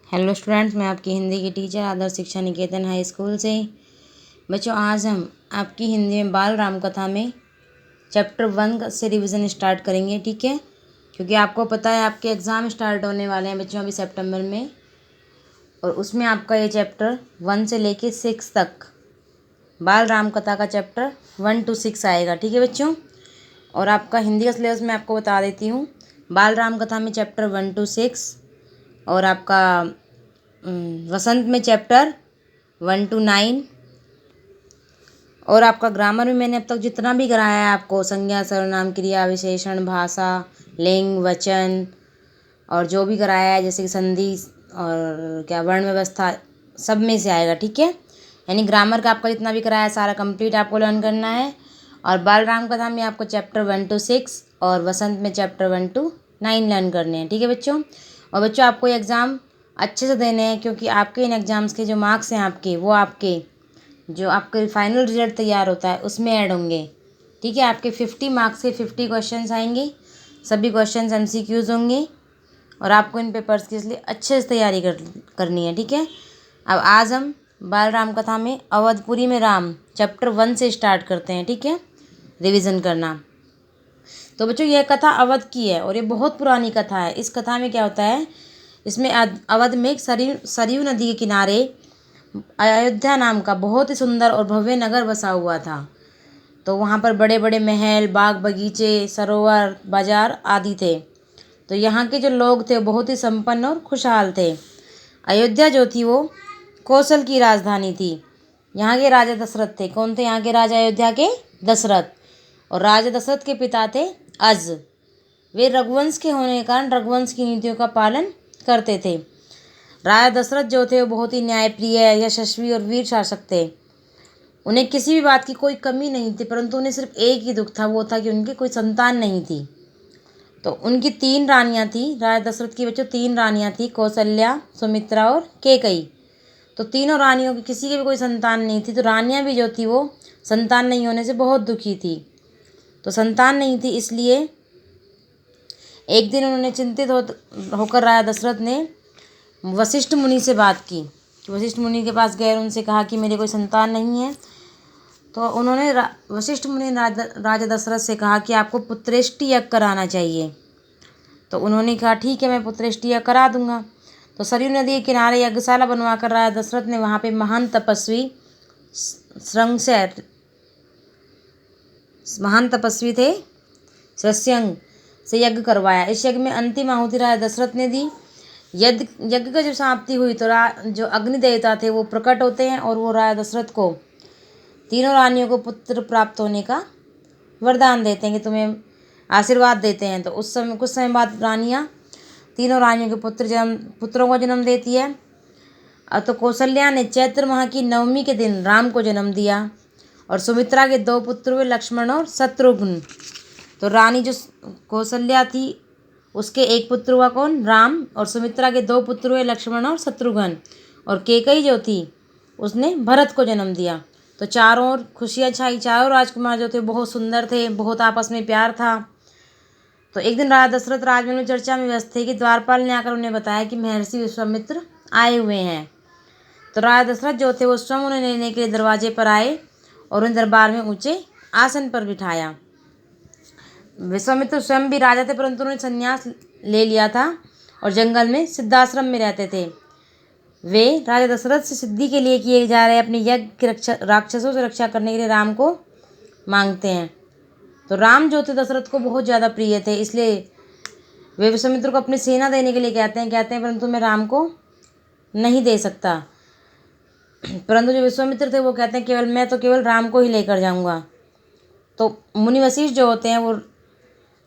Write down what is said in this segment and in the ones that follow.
Hello students, मैं आपकी हिंदी की टीचर आदर्श शिक्षा निकेतन हाई स्कूल से। बच्चों, आज हम आपकी हिंदी में बाल राम कथा में चैप्टर 1 से रिवीजन स्टार्ट करेंगे, ठीक है। क्योंकि आपको पता है आपके एग्ज़ाम स्टार्ट होने वाले हैं बच्चों अभी सितंबर में, और उसमें आपका ये चैप्टर 1 से लेके 6 तक बाल राम कथा का चैप्टर 1 to 6 आएगा, ठीक है बच्चों। और आपका हिंदी का सिलेबस मैं आपको बता देती हूँ। बाल राम कथा में चैप्टर 1 to 6, और आपका वसंत में चैप्टर 1 to 9, और आपका ग्रामर में मैंने अब तक जितना भी कराया है आपको, संज्ञा सर्वनाम क्रिया विशेषण भाषा लिंग वचन और जो भी कराया है जैसे कि संधि और क्या वर्ण व्यवस्था, सब में से आएगा, ठीक है। यानी ग्रामर का आपका जितना भी कराया है सारा कंप्लीट आपको लर्न करना है। और बाल राम कथा में आपको चैप्टर 1 to 6 और वसंत में चैप्टर 1 to 9 लर्न करने हैं, ठीक है बच्चों। और बच्चों, आपको एग्ज़ाम अच्छे से देने हैं, क्योंकि आपके इन एग्ज़ाम्स के जो मार्क्स हैं आपके, वो आपके जो आपके फाइनल रिजल्ट तैयार होता है उसमें ऐड होंगे, ठीक है। आपके 50 मार्क्स के 50 क्वेश्चंस आएंगे, सभी क्वेश्चंस MCQs होंगे, और आपको इन पेपर्स की इसलिए अच्छे से तैयारी करनी है, ठीक है। अब आज हम बाल राम कथा में अवधपुरी में राम चैप्टर 1 से स्टार्ट करते हैं, ठीक है, रिविज़न करना। तो बच्चों, यह कथा अवध की है और ये बहुत पुरानी कथा है। इस कथा में क्या होता है, इसमें अवध में एक सरयू नदी के किनारे अयोध्या नाम का बहुत ही सुंदर और भव्य नगर बसा हुआ था। तो वहाँ पर बड़े बड़े महल, बाग बगीचे, सरोवर, बाजार आदि थे। तो यहाँ के जो लोग थे वो बहुत ही संपन्न और खुशहाल थे। अयोध्या जो थी वो कौशल की राजधानी थी। यहाँ के राजा दशरथ थे। कौन थे यहाँ के राजा अयोध्या के? दशरथ। और राजा दशरथ के पिता थे अज। वे रघुवंश के होने के कारण रघुवंश की नीतियों का पालन करते थे। राजा दशरथ जो थे वो बहुत ही न्यायप्रिय, यशस्वी और वीर शासक थे। उन्हें किसी भी बात की कोई कमी नहीं थी, परंतु उन्हें सिर्फ एक ही दुख था, वो था कि उनकी कोई संतान नहीं थी। तो उनकी 3 रानियां थी। राजा दशरथ की बच्चों 3 रानियां थी, कौशल्या, सुमित्रा और कैकेयी। तो तीनों रानियों की किसी की भी कोई संतान नहीं थी। तो रानियां भी जो थी वो संतान नहीं होने से बहुत दुखी थी। तो संतान नहीं थी, इसलिए एक दिन उन्होंने चिंतित होकर राजा दशरथ ने वशिष्ठ मुनि से बात की। कि वशिष्ठ मुनि के पास गए और उनसे कहा कि मेरे कोई संतान नहीं है। तो उन्होंने वशिष्ठ मुनि ने राजा दशरथ से कहा कि आपको पुत्रेष्टि यज्ञ कराना चाहिए। तो उन्होंने कहा ठीक है, मैं पुत्रेष्टि यज्ञ करा दूंगा। तो सरयू नदी के किनारे यज्ञशाला बनवा कर राजा दशरथ ने वहाँ पे महान तपस्वी थे श्रस्यंग से यज्ञ करवाया। इस यज्ञ में अंतिम आहुति राजा दशरथ ने दी। यज्ञ का जब समाप्ति हुई तो जो अग्नि देवता थे वो प्रकट होते हैं और वो राजा दशरथ को तीनों रानियों को पुत्र प्राप्त होने का वरदान देते हैं, कि तुम्हें आशीर्वाद देते हैं। तो उस समय कुछ समय बाद तीनों रानियों के पुत्रों को जन्म देती है। तो कौशल्या ने चैत्र माह की नवमी के दिन राम को जन्म दिया, और सुमित्रा के 2 पुत्र हुए, लक्ष्मण और शत्रुघ्न। तो रानी जो कौशल्या थी उसके एक पुत्र हुआ कौन? राम। और सुमित्रा के 2 पुत्र हुए, लक्ष्मण और शत्रुघ्न। और कैकेयी जो थी उसने भरत को जन्म दिया। तो चारों ओर खुशियाँ छाई। चारों राजकुमार जो थे बहुत सुंदर थे, बहुत आपस में प्यार था। तो एक दिन राजा दशरथ राजमहल में चर्चा में व्यस्त थे कि द्वारपाल ने आकर उन्हें बताया कि महर्षि विश्वामित्र आए हुए हैं। तो राजा दशरथ जो थे वो स्वयं उन्हें लेने के लिए दरवाजे पर आए और उन्हें दरबार में ऊंचे आसन पर बिठाया। विश्वामित्र स्वयं भी राजा थे, परंतु उन्होंने संन्यास ले लिया था और जंगल में सिद्धाश्रम में रहते थे। वे राजा दशरथ से सिद्धि के लिए किए जा रहे अपने यज्ञ की राक्षसों से रक्षा करने के लिए राम को मांगते हैं। तो राम जो थे दशरथ को बहुत ज़्यादा प्रिय थे, इसलिए वे विश्वामित्र को अपनी सेना देने के लिए कहते हैं, परंतु मैं राम को नहीं दे सकता। परंतु जो विश्वामित्र थे वो कहते हैं मैं तो केवल राम को ही लेकर जाऊंगा। तो मुनि वशिष्ठ जो होते हैं वो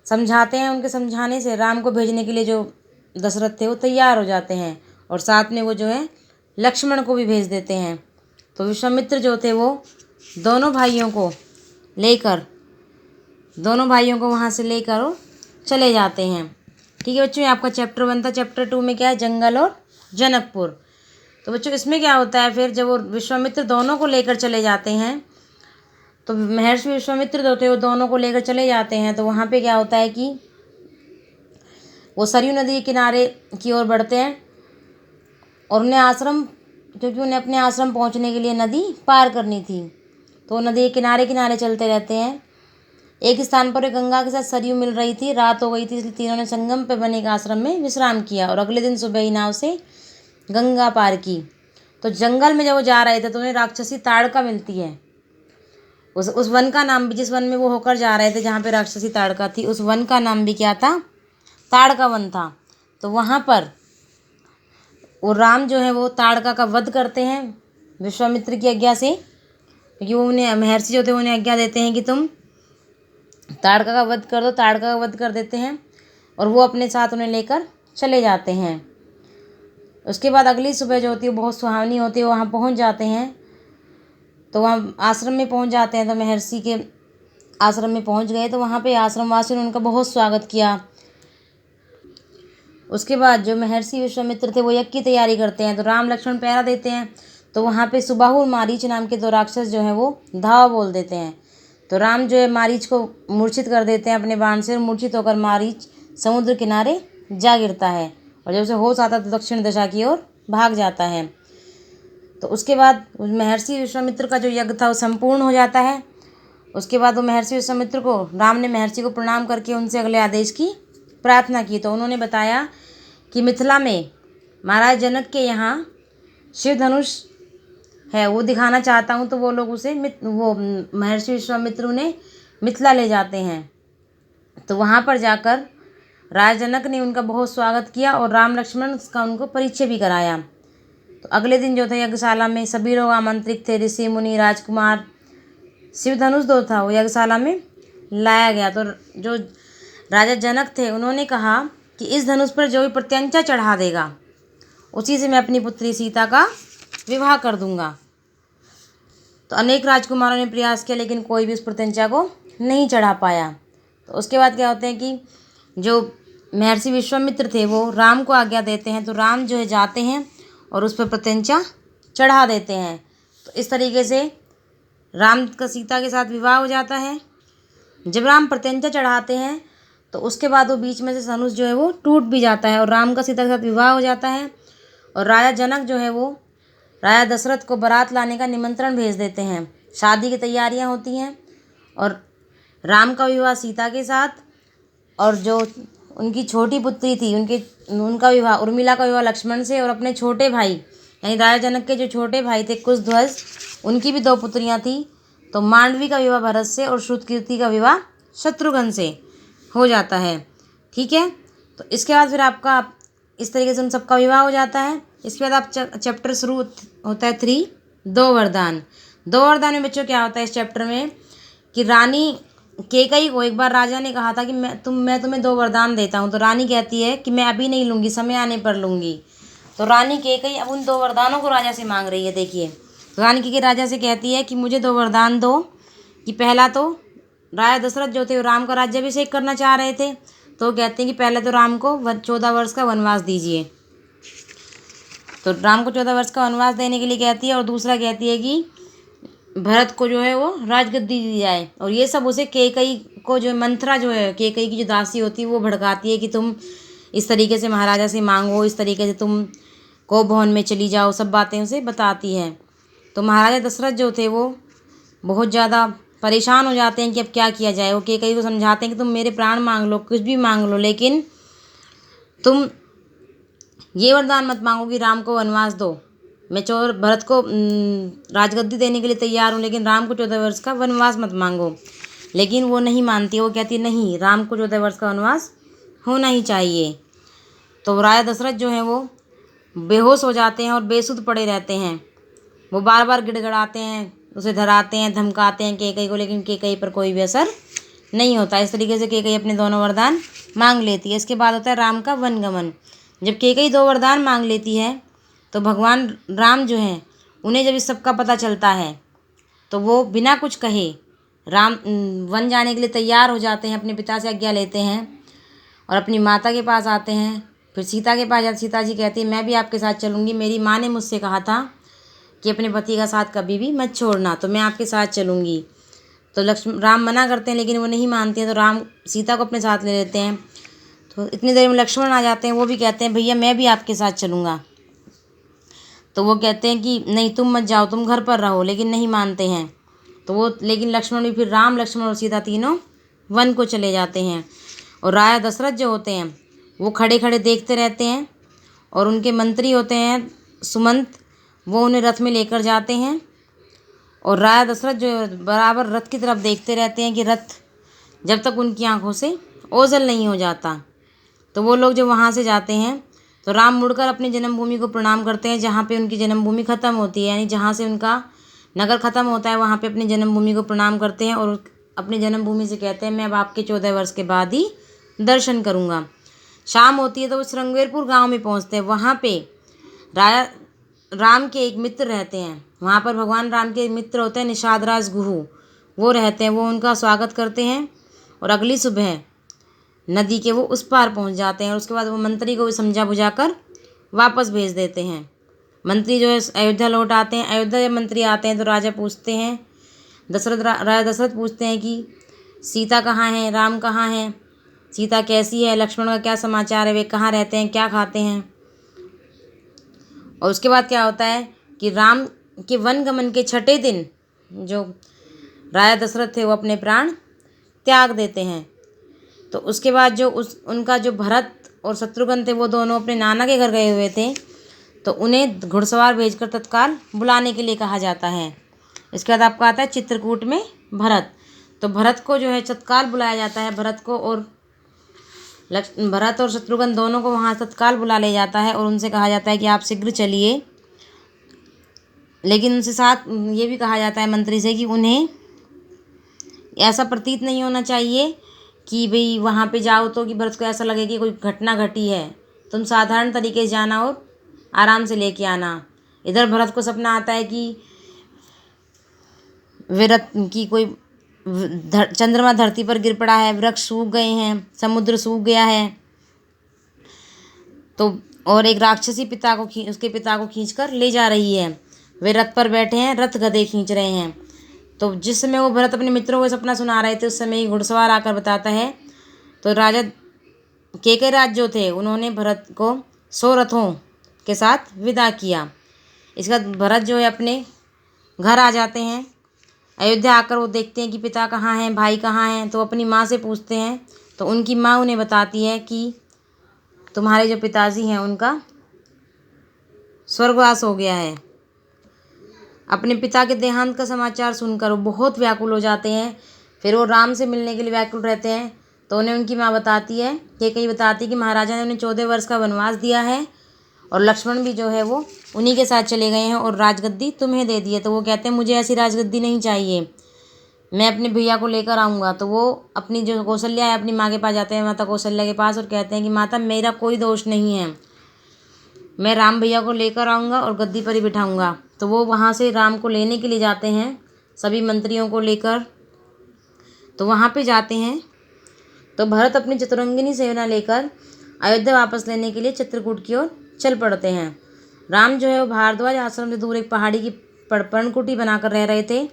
समझाते हैं, उनके समझाने से राम को भेजने के लिए जो दशरथ थे वो तैयार हो जाते हैं, और साथ में वो जो है लक्ष्मण को भी भेज देते हैं। तो विश्वामित्र जो थे वो दोनों भाइयों को वहाँ से लेकर वो चले जाते हैं, ठीक है बच्चों। ये आपका चैप्टर 1 था। चैप्टर 2 में क्या है? जंगल और जनकपुर। तो बच्चों इसमें क्या होता है, फिर जब वो विश्वामित्र दोनों को लेकर चले जाते हैं, तो महर्षि विश्वामित्र जो थे वो दोनों को लेकर चले जाते हैं। तो वहाँ पे क्या होता है कि वो सरयू नदी के किनारे की ओर बढ़ते हैं, और उन्हें आश्रम, क्योंकि उन्हें अपने आश्रम पहुंचने के लिए नदी पार करनी थी, तो नदी के किनारे किनारे चलते रहते हैं। एक स्थान पर गंगा के साथ सरयू मिल रही थी, रात हो गई थी, इसलिए तीनों ने संगम पर बने एक आश्रम में विश्राम किया और अगले दिन सुबह ही नाव से गंगा पार की। तो जंगल में जब वो जा रहे थे तो उन्हें राक्षसी ताड़का मिलती है। उस वन का नाम भी, जिस वन में वो होकर जा रहे थे जहाँ पे राक्षसी ताड़का थी, उस वन का नाम भी क्या था? ताड़का वन था। तो वहाँ पर वो राम जो है वो ताड़का का वध करते हैं विश्वामित्र की आज्ञा से, क्योंकि वो उन्हें, महर्षि जो थे उन्हें आज्ञा देते हैं कि तुम ताड़का का वध कर दो। ताड़का का वध कर देते हैं और वो अपने साथ उन्हें लेकर चले जाते हैं। उसके बाद अगली सुबह जो होती है बहुत सुहावनी होती है, वहाँ पहुँच जाते हैं। तो वहाँ आश्रम में पहुँच जाते हैं, तो महर्षि के आश्रम में पहुँच गए, तो वहाँ पे आश्रम वासियों ने उनका बहुत स्वागत किया। उसके बाद जो महर्षि विश्वामित्र थे वो यज्ञ की तैयारी करते हैं, तो राम लक्ष्मण पहरा देते हैं। तो वहाँ पे सुबाहु और मारीच नाम के दो राक्षस जो हैं वो धावा बोल देते हैं। तो राम जो है मारीच को मूर्छित कर देते हैं अपने बाण से, और मूर्छित होकर मारीच समुद्र किनारे जा गिरता है, और जब उसे होश आता है तो दक्षिण दिशा की ओर भाग जाता है। तो उसके बाद महर्षि विश्वामित्र का जो यज्ञ था वो संपूर्ण हो जाता है। उसके बाद वो महर्षि विश्वामित्र को, राम ने महर्षि को प्रणाम करके उनसे अगले आदेश की प्रार्थना की। तो उन्होंने बताया कि मिथिला में महाराज जनक के यहाँ शिव धनुष है, वो दिखाना चाहता हूँ। तो वो लोग उसे वो महर्षि विश्वामित्र उन्हें मिथिला ले जाते हैं। तो वहाँ पर जाकर राज जनक ने उनका बहुत स्वागत किया और राम लक्ष्मण का उनको परिचय भी कराया। तो अगले दिन जो था यज्ञशाला में सभी लोग आमंत्रित थे, ऋषि मुनि राजकुमार। शिव धनुष जो था वो यज्ञशाला में लाया गया। तो जो राजा जनक थे उन्होंने कहा कि इस धनुष पर जो भी प्रत्यंचा चढ़ा देगा उसी से मैं अपनी पुत्री सीता का विवाह कर दूंगा। तो अनेक राजकुमारों ने प्रयास किया, लेकिन कोई भी उस प्रत्यंचा को नहीं चढ़ा पाया। तो उसके बाद क्या होते हैं कि जो महर्षि विश्वामित्र थे वो राम को आज्ञा देते हैं। तो राम जो है जाते हैं और उस पर प्रत्यंचा चढ़ा देते हैं। तो इस तरीके से राम का सीता के साथ विवाह हो जाता है। जब राम प्रत्यंचा चढ़ाते हैं तो उसके बाद वो बीच में से धनुष जो है वो टूट भी जाता है और राम का सीता के साथ विवाह हो जाता है। और राजा जनक जो है वो राजा दशरथ को बारात लाने का निमंत्रण भेज देते हैं। शादी की तैयारियां होती हैं और राम का विवाह सीता के साथ, और जो उनकी छोटी पुत्री थी उनका विवाह, उर्मिला का विवाह लक्ष्मण से, और अपने छोटे भाई यानी राजा जनक के जो छोटे भाई थे कुशध्वज, उनकी भी दो पुत्रियां थी। तो मांडवी का विवाह भरत से और श्रुतकीर्ति का विवाह शत्रुघ्न से हो जाता है। ठीक है, तो इसके बाद फिर आपका इस तरीके से उन सबका विवाह हो जाता है। इसके बाद आप चैप्टर शुरू होता है 3 दो वरदान। दो वरदान में बच्चों क्या होता है इस चैप्टर में कि रानी कैकई को एक बार राजा ने कहा था कि मैं तुम्हें 2 वरदान देता हूँ। तो रानी कहती है कि मैं अभी नहीं लूँगी, समय आने पर लूँगी। तो रानी कैकई अब उन 2 वरदानों को राजा से मांग रही है। देखिए, तो रानी कैकई राजा से कहती है कि मुझे 2 वरदान दो, कि पहला तो राजा दशरथ जो थे वो राम का राज्याभिषेक करना चाह रहे थे, तो कहते हैं कि पहले तो राम को 14 वर्ष का वनवास दीजिए। तो राम को 14 वर्ष का वनवास देने के लिए कहती है, और दूसरा कहती है कि भरत को जो है वो राजगद्दी दी जाए। और ये सब उसे कैकई को, जो मंथरा जो है कैकई की जो दासी होती है, वो भड़काती है कि तुम इस तरीके से महाराजा से मांगो, इस तरीके से तुम को भवन में चली जाओ, सब बातें उसे बताती है। तो महाराजा दशरथ जो थे वो बहुत ज़्यादा परेशान हो जाते हैं कि अब क्या किया जाए। वो कैकई को समझाते हैं कि तुम मेरे प्राण मांग लो, कुछ भी मांग लो, लेकिन तुम ये वरदान मत मांगो कि राम को वनवास दो। मैं भरत को राजगद्दी देने के लिए तैयार हूँ, लेकिन राम को 14 वर्ष का वनवास मत मांगो। लेकिन वो नहीं मानती, वो कहती नहीं, राम को 14 वर्ष का वनवास होना ही चाहिए। तो राजा दशरथ जो हैं वो बेहोश हो जाते हैं और बेसुध पड़े रहते हैं। वो बार बार गिड़गिड़ाते हैं, उसे डराते हैं, धमकाते हैं कैकई को, लेकिन कैकई पर कोई भी असर नहीं होता। इस तरीके से कैकई अपने दोनों वरदान मांग लेती है। इसके बाद होता है राम का वनगमन। जब कैकई 2 वरदान मांग लेती है तो भगवान राम जो हैं उन्हें जब इस सब का पता चलता है तो वो बिना कुछ कहे राम वन जाने के लिए तैयार हो जाते हैं, अपने पिता से आज्ञा लेते हैं और अपनी माता के पास आते हैं। फिर सीता के पास जाते, सीता जी कहती है मैं भी आपके साथ चलूँगी, मेरी माँ ने मुझसे कहा था कि अपने पति का साथ कभी भी मत छोड़ना, तो मैं आपके साथ चलूँगी। तो राम मना करते हैं, लेकिन वो नहीं मानते हैं। तो राम सीता को अपने साथ ले लेते हैं। तो इतनी देर में लक्ष्मण आ जाते हैं, वो भी कहते हैं भैया मैं भी आपके साथ चलूँगा। तो वो कहते हैं कि नहीं तुम मत जाओ, तुम घर पर रहो, लेकिन नहीं मानते हैं। तो वो लेकिन लक्ष्मण भी फिर राम लक्ष्मण और सीता तीनों वन को चले जाते हैं। और राजा दशरथ जो होते हैं वो खड़े खड़े देखते रहते हैं, और उनके मंत्री होते हैं सुमंत, वो उन्हें रथ में लेकर जाते हैं। और राजा दशरथ जो बराबर रथ की तरफ देखते रहते हैं कि रथ जब तक उनकी आंखों से ओझल नहीं हो जाता। तो वो लोग जब वहाँ से जाते हैं तो राम मुड़कर अपनी जन्मभूमि को प्रणाम करते हैं, जहाँ पे उनकी जन्मभूमि ख़त्म होती है, यानी जहाँ से उनका नगर ख़त्म होता है वहाँ पे अपनी जन्मभूमि को प्रणाम करते हैं। और अपनी जन्मभूमि से कहते हैं मैं अब आपके 14 वर्ष के बाद ही दर्शन करूँगा। शाम होती है तो वो श्रृंगेरपुर गाँव में पहुँचते हैं। वहाँ पे राजा राम के एक मित्र रहते हैं, वहाँ पर भगवान राम के मित्र होते हैं निषाद राज गुहू, वो रहते हैं। वो उनका स्वागत करते हैं और अगली सुबह नदी के वो उस पार पहुँच जाते हैं। और उसके बाद वो मंत्री को भी समझा बुझाकर वापस भेज देते हैं। मंत्री जो है अयोध्या लौट आते हैं। अयोध्या जब मंत्री आते हैं तो राजा पूछते हैं राजा दशरथ पूछते हैं कि सीता कहाँ है, राम कहाँ है, सीता कैसी है, लक्ष्मण का क्या समाचार है, वे कहाँ रहते हैं, क्या खाते हैं। और उसके बाद क्या होता है कि राम के वन गमन के 6ठे दिन जो राजा दशरथ थे वो अपने प्राण त्याग देते हैं। तो उसके बाद जो उनका जो भरत और शत्रुघ्न थे वो दोनों अपने नाना के घर गए हुए थे, तो उन्हें घुड़सवार भेजकर तत्काल बुलाने के लिए कहा जाता है। इसके बाद आपका आता है चित्रकूट में भरत। तो भरत को जो है तत्काल बुलाया जाता है। भरत और शत्रुघ्न दोनों को वहाँ तत्काल बुला ले जाता है और उनसे कहा जाता है कि आप शीघ्र चलिए। लेकिन उनसे साथ ये भी कहा जाता है मंत्री से कि उन्हें ऐसा प्रतीत नहीं होना चाहिए कि भाई वहाँ पे जाओ तो कि भरत को ऐसा लगे कि कोई घटना घटी है। तुम साधारण तरीके से जाना और आराम से लेके आना। इधर भरत को सपना आता है कि विरत की कोई चंद्रमा धरती पर गिर पड़ा है, वृक्ष सूख गए हैं, समुद्र सूख गया है। तो और एक राक्षसी उसके पिता को खींचकर ले जा रही है। वे रथ पर बैठे हैं, रथ गधे खींच रहे हैं। तो जिस समय वो भरत अपने मित्रों को सपना सुना रहे थे उस समय एक घुड़सवार आकर बताता है। तो राजा केकयराज जो थे उन्होंने भरत को 100 रथों के साथ विदा किया। इसके बाद भरत जो है अपने घर आ जाते हैं। अयोध्या आकर वो देखते हैं कि पिता कहाँ हैं, भाई कहाँ हैं। तो अपनी माँ से पूछते हैं तो उनकी माँ उन्हें बताती है कि तुम्हारे जो पिताजी हैं उनका स्वर्गवास हो गया है। अपने पिता के देहांत का समाचार सुनकर वो बहुत व्याकुल हो जाते हैं। फिर वो राम से मिलने के लिए व्याकुल रहते हैं। तो उन्हें उनकी माँ बताती है कि बताती है कि महाराजा ने उन्हें 14 वर्ष का वनवास दिया है और लक्ष्मण भी जो है वो उन्हीं के साथ चले गए हैं और राजगद्दी तुम्हें दे दी है। तो वो कहते हैं मुझे ऐसी राजगद्दी नहीं चाहिए, मैं अपने भैया को लेकर आऊँगा। तो वो अपनी जो कौशल्या है अपनी माँ के पास जाते हैं, माता कौशल्या के पास, और कहते हैं कि माता मेरा कोई दोष नहीं है, मैं राम भैया को लेकर आऊँगा और गद्दी पर ही बिठाऊँगा। तो वो वहाँ से राम को लेने के लिए जाते हैं सभी मंत्रियों को लेकर। तो वहाँ पे जाते हैं तो भरत अपनी चतुरंगिनी सेना लेकर अयोध्या वापस लेने के लिए चित्रकूट की ओर चल पड़ते हैं। राम जो है वो भारद्वाज आश्रम से दूर एक पहाड़ी की पर्णकुटी बनाकर रह रहे थे।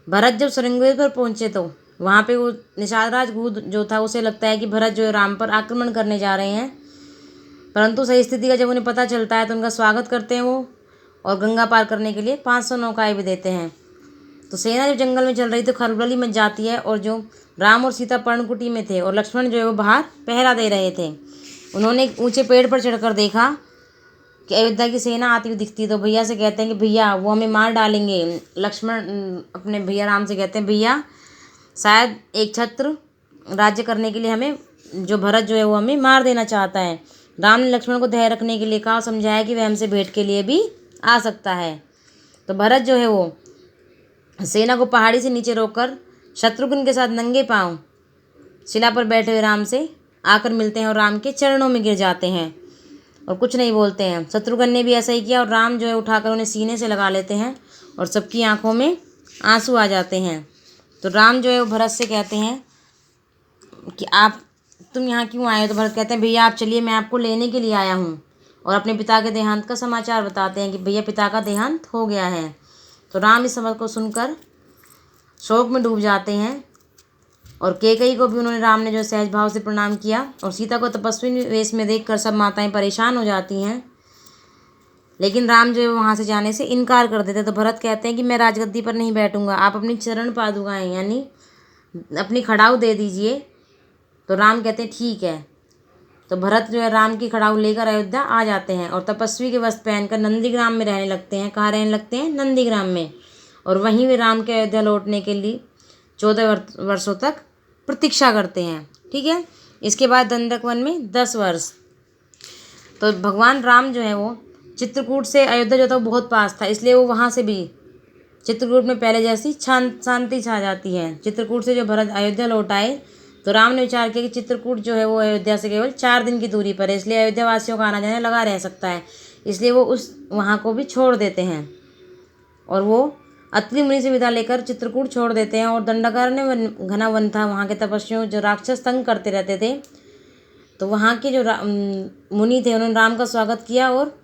भरत जब श्रृंगेरपुर पर पहुँचे तो वहाँ पे वो निषाद राज गुहू जो था उसे लगता है कि भरत जो है राम पर आक्रमण करने जा रहे हैं, परंतु सही स्थिति का जब उन्हें पता चलता है तो उनका स्वागत करते हैं वो, और गंगा पार करने के लिए 500 नौकाएँ भी देते हैं। तो सेना जब जंगल में चल रही तो खलबली मच जाती है, और जो राम और सीता पर्णकुटी में थे और लक्ष्मण जो है वो बाहर पहरा दे रहे थे। उन्होंने एक ऊंचे पेड़ पर चढ़कर देखा कि अयोध्या की सेना आती हुई दिखती। तो भैया से कहते हैं कि भैया वो हमें मार डालेंगे। लक्ष्मण अपने भैया राम से कहते हैं भैया शायद एक छत्र राज्य करने के लिए हमें जो भरत जो है वो हमें मार देना चाहता है। राम ने लक्ष्मण को धैर्य रखने के लिए कहा और समझाया कि वह हमसे भेंट के लिए भी आ सकता है। तो भरत जो है वो सेना को पहाड़ी से नीचे रोककर शत्रुघ्न के साथ नंगे पांव शिला पर बैठे हुए राम से आकर मिलते हैं और राम के चरणों में गिर जाते हैं और कुछ नहीं बोलते हैं। शत्रुघ्न ने भी ऐसा ही किया और राम जो है उठाकर उन्हें सीने से लगा लेते हैं और सबकी आंखों में आंसू आ जाते हैं। तो राम जो है वो भरत से कहते हैं कि तुम यहाँ क्यों आए हो। तो भरत कहते हैं भैया आप चलिए, मैं आपको लेने के लिए आया हूँ, और अपने पिता के देहांत का समाचार बताते हैं कि भैया पिता का देहांत हो गया है। तो राम इस खबर को सुनकर शोक में डूब जाते हैं, और कैकेयी को भी उन्होंने राम ने जो सहज भाव से प्रणाम किया, और सीता को तपस्वी वेश में देखकर सब माताएं परेशान हो जाती हैं। लेकिन राम जो है वहाँ से जाने से इनकार कर देते। तो भरत कहते हैं कि मैं राजगद्दी पर नहीं बैठूंगा, आप अपनी चरण पादुकाएं यानी अपनी खड़ाऊ दे दीजिए। तो राम कहते हैं ठीक है। तो भरत जो है राम की खड़ाऊ लेकर अयोध्या आ जाते हैं और तपस्वी के वस्त्र पहनकर नंदीग्राम में रहने लगते हैं। कहाँ रहने लगते हैं? नंदीग्राम में। और वहीं वे राम के अयोध्या लौटने के लिए 14 वर्षों तक प्रतीक्षा करते हैं। ठीक है। इसके बाद दंडक वन में 10 वर्ष। तो भगवान राम जो है वो चित्रकूट से अयोध्या जो था वो बहुत पास था, इसलिए वो वहाँ से भी चित्रकूट में पहले जैसी शांति छा जाती है। चित्रकूट से जो भरत अयोध्या लौट आए तो राम ने विचार किया कि चित्रकूट जो है वो अयोध्या से केवल 4 दिन की दूरी पर है, इसलिए अयोध्या वासियों का आना जाना लगा रह सकता है। इसलिए वो उस वहाँ को भी छोड़ देते हैं और वो अत्रि मुनि से विदा लेकर चित्रकूट छोड़ देते हैं। और दंडकारण्य घना वन था, वहाँ के तपस्वियों जो राक्षस तंग करते रहते थे, तो वहाँ के जो मुनि थे उन्होंने राम का स्वागत किया और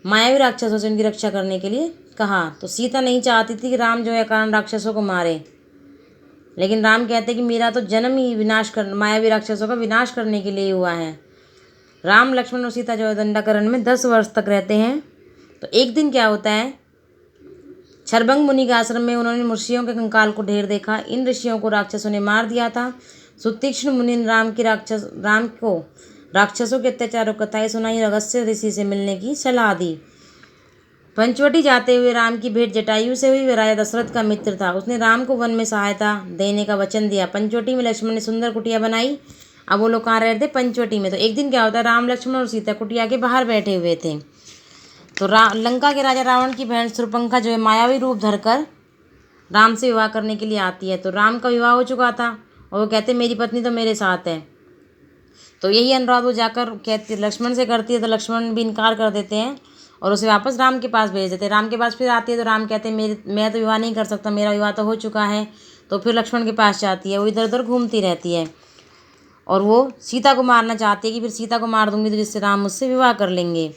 मायावी राक्षसों से उनकी रक्षा करने के लिए कहा। तो सीता नहीं चाहती थी कि राम जो है कारण राक्षसों को मारे, लेकिन राम कहते हैं कि मेरा तो जन्म ही मायावी राक्षसों का विनाश करने के लिए हुआ है। राम लक्ष्मण और सीता जो है दंडकारण्य में 10 वर्ष तक रहते हैं। तो एक दिन क्या होता है, छरभंग मुनि के आश्रम में उन्होंने ऋषियों के कंकाल को ढेर देखा। इन ऋषियों को राक्षसों ने मार दिया था। सुतीक्ष्ण मुनि ने राम को राक्षसों के अत्याचारों कथाएं सुनाई, अगस्त्य ऋषि से मिलने की सलाह दी। पंचवटी जाते हुए राम की भेंट जटायु से हुई। वह राजा दशरथ का मित्र था, उसने राम को वन में सहायता देने का वचन दिया। पंचवटी में लक्ष्मण ने सुंदर कुटिया बनाई। अब वो लोग कहाँ रह रहे थे? पंचवटी में। तो एक दिन क्या होता है, राम लक्ष्मण और सीता कुटिया के बाहर बैठे हुए थे। तो लंका के राजा रावण की बहन शूर्पणखा जो है मायावी रूप धरकर राम से विवाह करने के लिए आती है। तो राम का विवाह हो चुका था और वो कहते मेरी पत्नी तो मेरे साथ है। तो यही अनुरोध वो जाकर कहती लक्ष्मण से करती है, तो लक्ष्मण भी इनकार कर देते हैं और उसे वापस राम के पास भेज देते हैं। राम के पास फिर आती है तो राम कहते हैं मैं तो विवाह नहीं कर सकता, मेरा विवाह तो हो चुका है। तो फिर लक्ष्मण के पास जाती है, वो इधर उधर घूमती रहती है और वो सीता को मारना चाहती है कि फिर सीता को मार दूंगी तो जिससे राम मुझसे विवाह कर लेंगे।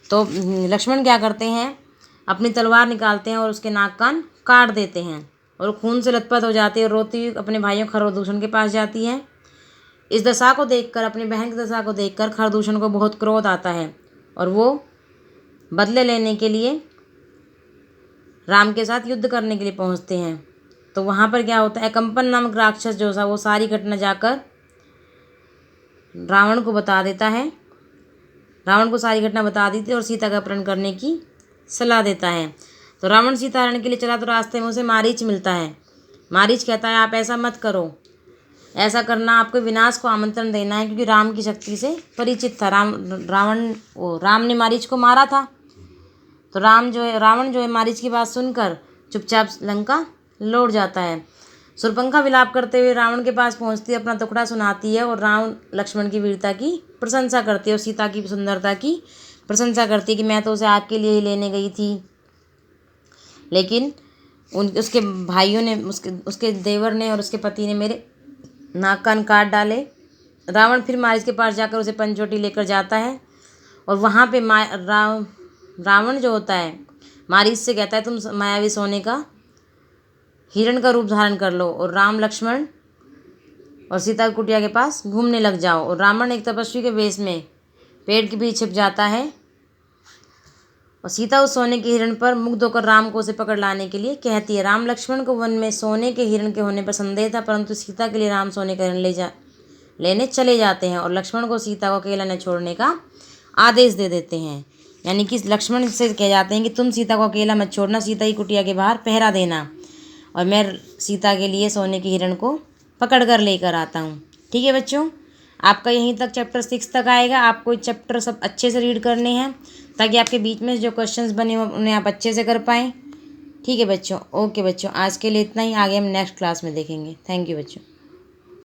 तो लक्ष्मण क्या करते हैं, अपनी तलवार निकालते हैं और उसके नाक कान काट देते हैं और खून से लथपथ हो जाती है और रोती हुई अपने भाइयों खरदूषण के पास जाती है। इस दशा को देखकर, अपनी बहन की दशा को देखकर खरदूषण को बहुत क्रोध आता है और वो बदले लेने के लिए राम के साथ युद्ध करने के लिए पहुंचते हैं। तो वहाँ पर क्या होता है, कंपन नामक राक्षस जो था वो सारी घटना जाकर रावण को बता देता है। रावण को सारी घटना बता दी थी और सीता का अपहरण करने की सलाह देता है। तो रावण सीता हरण के लिए चला तो रास्ते में उसे मारीच मिलता है। मारीच कहता है आप ऐसा मत करो, ऐसा करना आपको विनाश को आमंत्रण देना है, क्योंकि राम की शक्ति से परिचित था। राम ने मारीच को मारा था। तो रावण जो है मारीच की बात सुनकर चुपचाप लंका लौट जाता है। शूर्पणखा विलाप करते हुए रावण के पास पहुंचती है, अपना दुखड़ा सुनाती है और राम लक्ष्मण की वीरता की प्रशंसा करती है और सीता की सुंदरता की प्रशंसा करती है कि मैं तो उसे आपके लिए ही लेने गई थी, लेकिन उसके भाइयों ने, उसके देवर ने और उसके पति ने मेरे नाक कान काट डाले। रावण फिर मारीच के पास जाकर उसे पंचवटी लेकर जाता है और वहाँ पे रावण जो होता है मारीच से कहता है तुम मायावी सोने का हिरण का रूप धारण कर लो और राम लक्ष्मण और सीता की कुटिया के पास घूमने लग जाओ। और रावण एक तपस्वी के वेश में पेड़ के पीछे छिप जाता है और सीता उस सोने के हिरण पर मुग्ध होकर राम को उसे पकड़ लाने के लिए कहती है। राम लक्ष्मण को वन में सोने के हिरण के होने पर संदेह था, परंतु सीता के लिए राम सोने का हिरण लेने चले जाते हैं और लक्ष्मण को सीता को अकेला न छोड़ने का आदेश दे देते हैं। यानी कि लक्ष्मण से कह जाते हैं कि तुम सीता को अकेला मत छोड़ना, सीता की कुटिया के बाहर पहरा देना और मैं सीता के लिए सोने के हिरण को पकड़ कर लेकर आता हूँ। ठीक है बच्चों, आपका यहीं तक चैप्टर 6 तक आएगा। आपको चैप्टर सब अच्छे से रीड करने हैं ताकि आपके बीच में जो क्वेश्चंस बने हो उन्हें आप अच्छे से कर पाएँ। ठीक है बच्चों, ओके बच्चों, आज के लिए इतना ही। आगे हम नेक्स्ट क्लास में देखेंगे। थैंक यू बच्चों।